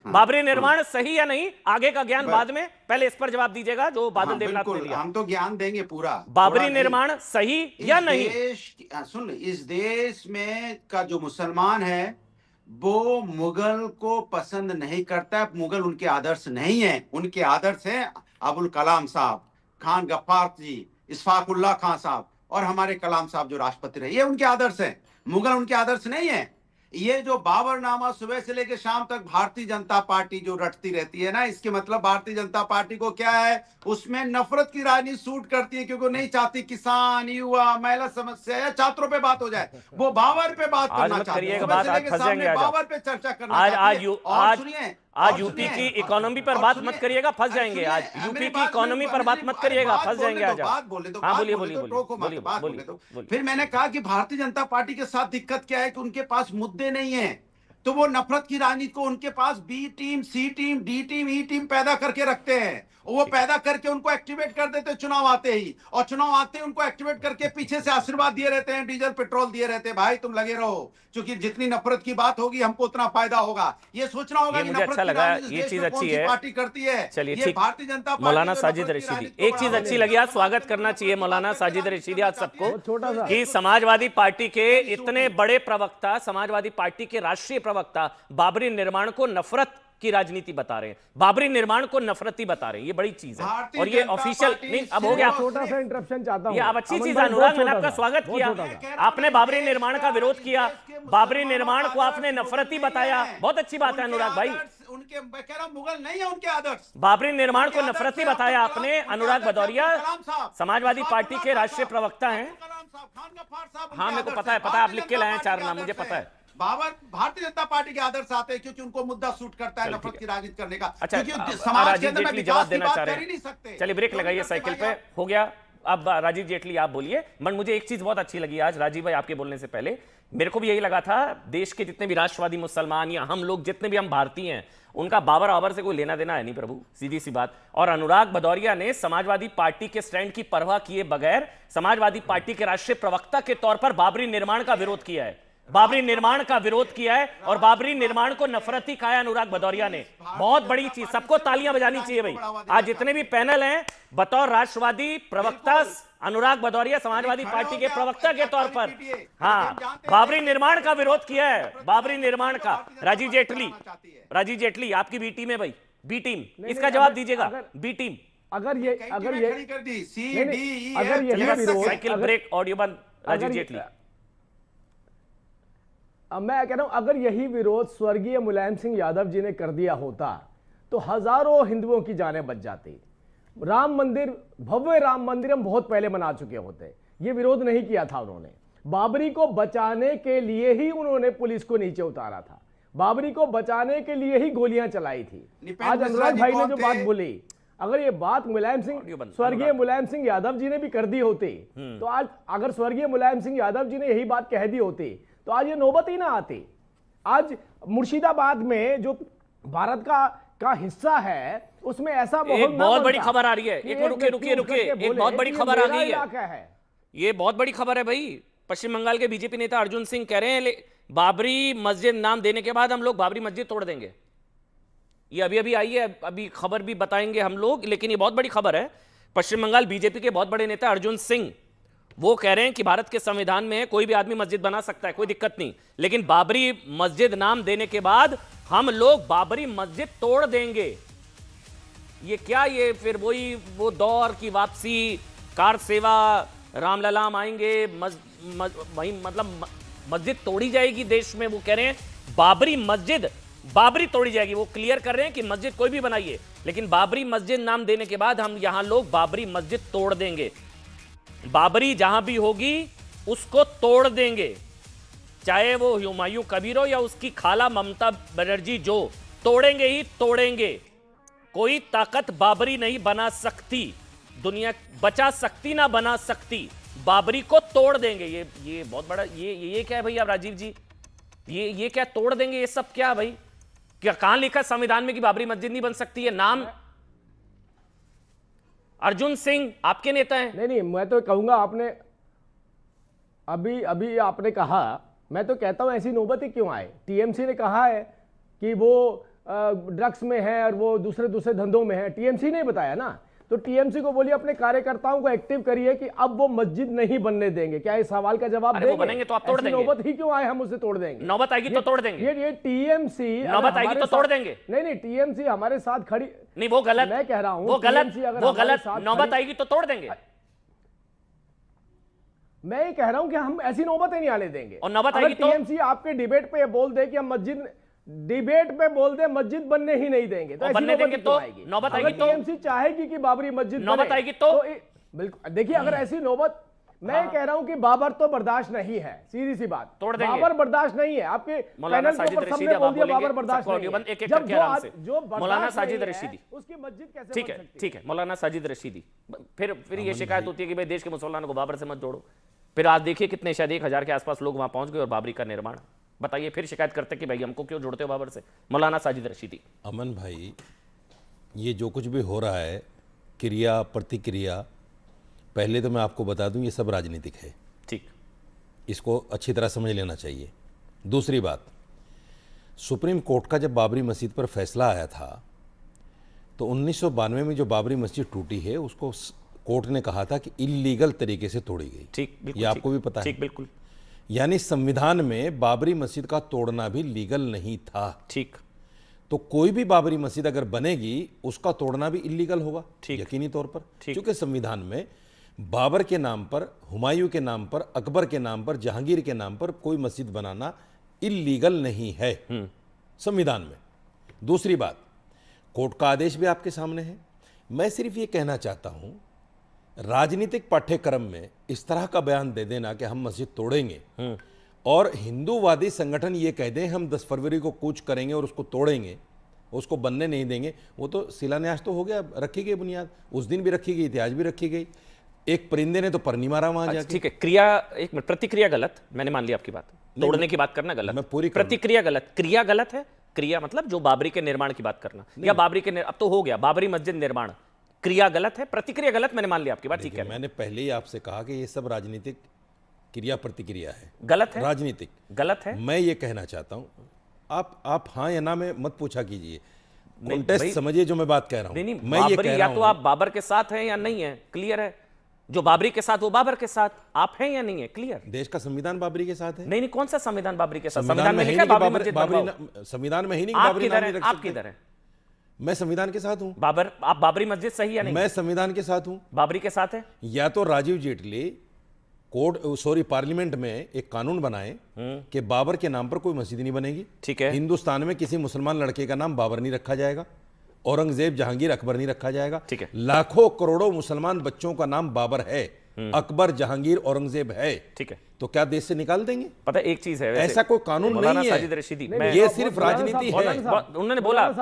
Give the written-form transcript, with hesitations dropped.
बाबरी निर्माण सही या नहीं, आगे का ज्ञान बाद में, पहले इस पर जवाब दीजिएगा जो बादल देवनाथ ने दिया। हम तो ज्ञान देंगे पूरा। बाबरी निर्माण सही या नहीं? सुन, इस देश में का जो मुसलमान है वो मुगल को पसंद नहीं करता। मुगल उनके आदर्श नहीं है, उनके आदर्श है अबुल कलाम साहब, खान गफ्फार जी, इशफाकुल्ला खान साहब और हमारे कलाम साहब जो राष्ट्रपति रहे, ये उनके आदर्श हैं। मुगल उनके आदर्श नहीं है। ये जो बाबरनामा सुबह से लेकर शाम तक भारतीय जनता पार्टी जो रटती रहती है ना, इसके मतलब भारतीय जनता पार्टी को क्या है, उसमें नफरत की राजनीति सूट करती है, क्योंकि वो नहीं चाहती किसान, युवा, महिला समस्या या छात्रों पे बात हो जाए। वो बाबर पे बात करना चाहती है, बाबर पे चर्चा करना चाहती है। और सुनिए, आज यूपी की इकोनॉमी पर बात मत करिएगा, फंस जाएंगे। आज यूपी की इकोनॉमी पर बात मत करिएगा, फंस जाएंगे। आज बात बोले तो, हाँ बोलिए बोलिए। फिर मैंने कहा कि भारतीय जनता पार्टी के साथ दिक्कत क्या है कि उनके पास मुद्दे नहीं है, तो वो नफरत की राजनीति को उनके पास बी टीम, सी टीम, डी टीम, ई टीम पैदा करके रखते हैं। वो पैदा करके उनको एक्टिवेट कर देते चुनाव आते ही, और चुनाव आते ही उनको एक्टिवेट करके पीछे से आशीर्वाद दिए रहते हैं, डीजल पेट्रोल दिए रहते हैं, भाई तुम लगे रहो, क्योंकि जितनी नफरत की बात होगी हमको उतना फायदा होगा। ये सोचना होगा कि मुझे अच्छा लगा, ये चीज अच्छी है, पार्टी करती है। चलिए ये भारतीय जनता पार्टी। मौलाना साजिद रशीदी, एक चीज अच्छी लगी, आज स्वागत करना चाहिए मौलाना साजिद रशीदी आज सबको, कि समाजवादी पार्टी के इतने बड़े प्रवक्ता, समाजवादी पार्टी के राष्ट्रीय प्रवक्ता बाबरी निर्माण को नफरत की राजनीति बता रहे हैं, बाबरी निर्माण को नफरती बता रहे हैं। ये बड़ी चीज है और ये ऑफिशियल नहीं। अब हो गया, छोटा सा इंटरप्शन चाहता हूं। ये अब अच्छी चीज, अनुराग मैंने आपका स्वागत किया, आपने बाबरी निर्माण का विरोध किया, बाबरी निर्माण को आपने नफरती बताया, बहुत अच्छी बात है अनुराग भाई। उनके, मैं कह रहा हूं, मुगल नहीं है उनके आदर्श। बाबरी निर्माण को नफरती बताया आपने। अनुराग भदौरिया समाजवादी पार्टी के राष्ट्रीय प्रवक्ता हैं। हाँ मेरे को पता है, आप लिख के लाए हैं 4 नाम, मुझे पता है। बाबर भारतीय जनता पार्टी के आदर्श आते हैं क्योंकि उनको मुद्दा सूट करता है नफरत की राजनीति करने का। अच्छा, क्योंकि समाज के अंदर में जवाब देना चाह रहे कर ही नहीं सकते। चलिए ब्रेक लगाइए साइकिल पे, हो गया। अब राजीव जेटली आप बोलिए। बट मुझे एक चीज बहुत अच्छी लगी आज राजीव भाई आपके बोलने से पहले, मेरे को भी यही लगा था, देश के जितने भी राष्ट्रवादी मुसलमान या हम लोग जितने भी हम भारतीय हैं, उनका बाबर आबर से कोई लेना देना है नहीं प्रभु, सीधी सी बात। और अनुराग भदौरिया ने समाजवादी पार्टी के स्टैंड की परवाह किए बगैर समाजवादी पार्टी के राष्ट्रीय प्रवक्ता के तौर पर बाबरी निर्माण का विरोध किया है, बाबरी निर्माण का विरोध किया है और बाबरी निर्माण को नफरती कहा है अनुराग भदौरिया ने। बहुत बड़ी चीज, सबको तालियां बजानी चाहिए भाई। आज जितने भी पैनल हैं, बतौर राष्ट्रवादी प्रवक्ता अनुराग भदौरिया समाजवादी पार्टी के प्रवक्ता के तौर पर, हाँ, बाबरी निर्माण का विरोध किया है, बाबरी निर्माण का। राजीव जेटली आपकी बी टीम है भाई, बी टीम, इसका जवाब दीजिएगा। बी टीम अगर ये साइकिल ब्रेक, ऑडियो बंद। राजीव जेटली, मैं कह रहा हूं, अगर यही विरोध स्वर्गीय मुलायम सिंह यादव जी ने कर दिया होता तो हजारों हिंदुओं की जानें बच जाती। राम मंदिर, भव्य राम मंदिर हम बहुत पहले बना चुके होते। ये विरोध नहीं किया था उन्होंने। बाबरी को बचाने के लिए ही उन्होंने पुलिस को नीचे उतारा था, बाबरी को बचाने के लिए ही गोलियां चलाई थी। आज अनुराग भाई ने जो बात बोली, अगर ये बात मुलायम सिंह, स्वर्गीय मुलायम सिंह यादव जी ने भी कर दी होती, तो आज अगर स्वर्गीय मुलायम सिंह यादव जी ने यही बात कह दी होती तो आज ये नौबत ही ना आती। आज मुर्शिदाबाद में जो भारत का हिस्सा है उसमें ऐसा एक बहुत बड़ी खबर आ रही है। एक रुकिए, एक बहुत बड़ी खबर आ गई है। ये बहुत बड़ी खबर है भाई। पश्चिम बंगाल के बीजेपी नेता अर्जुन सिंह कह रहे हैं बाबरी मस्जिद नाम देने के बाद हम लोग बाबरी मस्जिद तोड़ देंगे। ये अभी आई है, अभी खबर भी बताएंगे हम लोग, लेकिन ये बहुत बड़ी खबर है। पश्चिम बंगाल बीजेपी के बहुत बड़े नेता अर्जुन सिंह वो कह रहे हैं कि भारत के संविधान में कोई भी आदमी मस्जिद बना सकता है, कोई दिक्कत नहीं, लेकिन बाबरी मस्जिद नाम देने के बाद हम लोग बाबरी मस्जिद तोड़ देंगे। ये क्या, ये फिर वो दौर की वापसी, कार सेवा, रामललाम आएंगे, वही मतलब मस्जिद तोड़ी जाएगी देश में। वो कह रहे हैं बाबरी तोड़ी जाएगी। वो क्लियर कर रहे हैं कि मस्जिद कोई भी बनाइए, लेकिन बाबरी मस्जिद नाम देने के बाद हम यहां लोग बाबरी मस्जिद तोड़ देंगे। बाबरी जहां भी होगी उसको तोड़ देंगे, चाहे वो हुमायूं कबीर हो या उसकी खाला ममता बनर्जी, जो तोड़ेंगे ही तोड़ेंगे। कोई ताकत बाबरी नहीं बना सकती, दुनिया बचा सकती ना बना सकती, बाबरी को तोड़ देंगे। ये बहुत बड़ा, ये क्या है भाई? आप राजीव जी, ये क्या तोड़ देंगे? ये सब क्या भाई? क्या कहां लिखा संविधान में कि बाबरी मस्जिद नहीं बन सकती है? नाम अर्जुन सिंह आपके नेता हैं। नहीं, मैं तो कहूंगा, आपने अभी आपने कहा, मैं तो कहता हूं ऐसी नौबत ही क्यों आए। टीएमसी ने कहा है कि वो ड्रग्स में है और वो दूसरे दूसरे धंधों में है, टीएमसी ने बताया ना। तो टीएमसी को बोलिए अपने कार्यकर्ताओं को एक्टिव करिए कि अब वो मस्जिद नहीं बनने देंगे। क्या इस सवाल का जवाब अरे वो बनेंगे तो आप तोड़ देंगे। नौबत ही क्यों आए हम उसे तोड़ देंगे? नौबत आएगी तो तोड़ देंगे। ये टीएमसी नौबत आएगी तो तोड़ देंगे। नहीं, टीएमसी हमारे साथ खड़ी नहीं, वो गलत, मैं कह रहा हूं वो गलत, TMC अगर वो हमारे गलत। साथ नौबत खड़ी- आएगी तो तोड़ देंगे। मैं ये कह रहा हूं कि हम ऐसी नौबत ही नहीं आने देंगे। और नौबत अगर आएगी तो टीएमसी आपके डिबेट पे ये बोल दे कि हम मस्जिद, डिबेट पे बोल दे मस्जिद बनने ही नहीं देंगे, तो और ऐसी बनने नौबत देंगे क्यों तो? आएगी? नौबत आएगी तो? टीएमसी चाहेगी कि बाबरी मस्जिद नौबत बने, आएगी तो? बिल्कुल। देखिए अगर ऐसी नौबत, मैं कह रहा हूं कि बाबर तो बर्दाश्त नहीं है, सीधी सी बात, तोड़ देंगे। बाबर बर्दाश्त नहीं है। आपके मौलाना पैनल के साजिद ऊपर रशीदी सबने अब बोल आप दिया बोलेंगे, बाबर बर्दाश्त सबको नहीं ऑडियो बंद, है। एक-एक जब करके जो आराम से। जो बर्दाश्त मौलाना साजिद नहीं है, रशीदी। उसकी मस्जिद कैसे ठीक बन है, सकती है? ठीक है, मौलाना साजिद रशीदी। फिर ये शिकायत होती है कि भाई देश के मुसलमानों को बाबर से मत जोड़ो। फिर आज देखिए कितने, शायद 1000 के आसपास लोग वहां पहुंच गए और बाबरी का निर्माण। बताइए, फिर शिकायत करते कि भाई हमको क्यों जोड़ते हो बाबर से? मौलाना साजिद रशीदी। अमन भाई, ये जो कुछ भी हो रहा है, क्रिया प्रतिक्रिया, पहले तो मैं आपको बता दूं ये सब राजनीतिक है, ठीक, इसको अच्छी तरह समझ लेना चाहिए। दूसरी बात, सुप्रीम कोर्ट का जब बाबरी मस्जिद पर फैसला आया था तो 1992 में जो बाबरी मस्जिद टूटी है उसको कोर्ट ने कहा था कि इल्लीगल तरीके से तोड़ी गई। ठीक, बिल्कुल ये आपको भी पता है। ठीक, बिल्कुल यानी संविधान में बाबरी मस्जिद का तोड़ना भी लीगल नहीं था। ठीक। तो कोई भी बाबरी मस्जिद अगर बनेगी उसका तोड़ना भी इल्लीगल होगा, ठीक। यकीनी तौर पर। ठीक। क्योंकि संविधान में बाबर के नाम पर, हुमायूं के नाम पर, अकबर के नाम पर, जहांगीर के नाम पर कोई मस्जिद बनाना इल्लीगल नहीं है संविधान में। दूसरी बात, कोर्ट का आदेश भी आपके सामने है। मैं सिर्फ ये कहना चाहता हूं, राजनीतिक पाठ्यक्रम में इस तरह का बयान दे देना कि हम मस्जिद तोड़ेंगे और हिंदूवादी संगठन ये कह दें हम 10 फरवरी को कूच करेंगे और उसको तोड़ेंगे, उसको बनने नहीं देंगे, वो तो शिलान्यास तो हो गया, रखी गई बुनियाद, उस दिन भी रखी गई थी, आज भी रखी गई। एक परिंदे ने तो पर नहीं मारा वहां जाके। ठीक है, क्रिया, एक मिनट, प्रतिक्रिया गलत, मैंने मान लिया आपकी बात। तोड़ने की बात करना गलत, मैं पूरी करूं। प्रतिक्रिया गलत, क्रिया गलत है। क्रिया मतलब जो बाबरी के निर्माण की बात करना, या बाबरी के अब तो हो गया बाबरी मस्जिद निर्माण, क्रिया गलत है, प्रतिक्रिया गलत, मैंने मान लिया आपकी बात। ठीक है, मैंने पहले ही आपसे कहा कि ये सब राजनीतिक क्रिया प्रतिक्रिया है, गलत है, राजनीतिक गलत है। मैं ये कहना चाहता हूं, आप हाँ या ना में मत पूछा कीजिए, भाई- कॉन्टेस्ट समझिए जो मैं बात कह रहा नहीं हूं। नहीं, मैं ये बाबरी कह या रहा तो हूं, आप बाबर के साथ हैं या नहीं है, क्लियर है। जो बाबरी के साथ वो बाबर के साथ, आप हैं या नहीं है, क्लियर। देश का संविधान बाबरी के साथ है। नहीं नहीं, कौन सा संविधान बाबरी के साथ? संविधान में है लिखा नहीं है कि बाबरी मस्जिद बनवाओ। संविधान में ही नहीं कि आप बाबरी किधर नाम है? नहीं रख आप सकते। किधर है? मैं संविधान के साथ हूं। आप बाबरी मस्जिद सही या नहीं? मैं संविधान के साथ हूं। बाबरी के साथ है। या तो राजीव जेटली पार्लियामेंट में एक कानून बनाए कि बाबर के नाम पर कोई मस्जिद नहीं बनेगी। ठीक है। हिंदुस्तान में किसी मुसलमान लड़के का नाम बाबर नहीं रखा जाएगा, औरंगजेब, जहांगीर, अकबर नहीं रखा जाएगा। ठीक है। लाखों करोड़ों मुसलमान बच्चों का नाम बाबर है, अकबर, जहांगीर, औरंगजेब है। ठीक है, तो क्या देश से निकाल देंगे? पता है एक चीज है वैसे, ऐसा कोई कानून मौलाना नहीं साजिद है। रशीदी, नहीं, मैं ये नहीं, सिर्फ मौलाना राजनीति साहब, है। मौलाना साहब, उन्होंने बोला मौलाना साहब,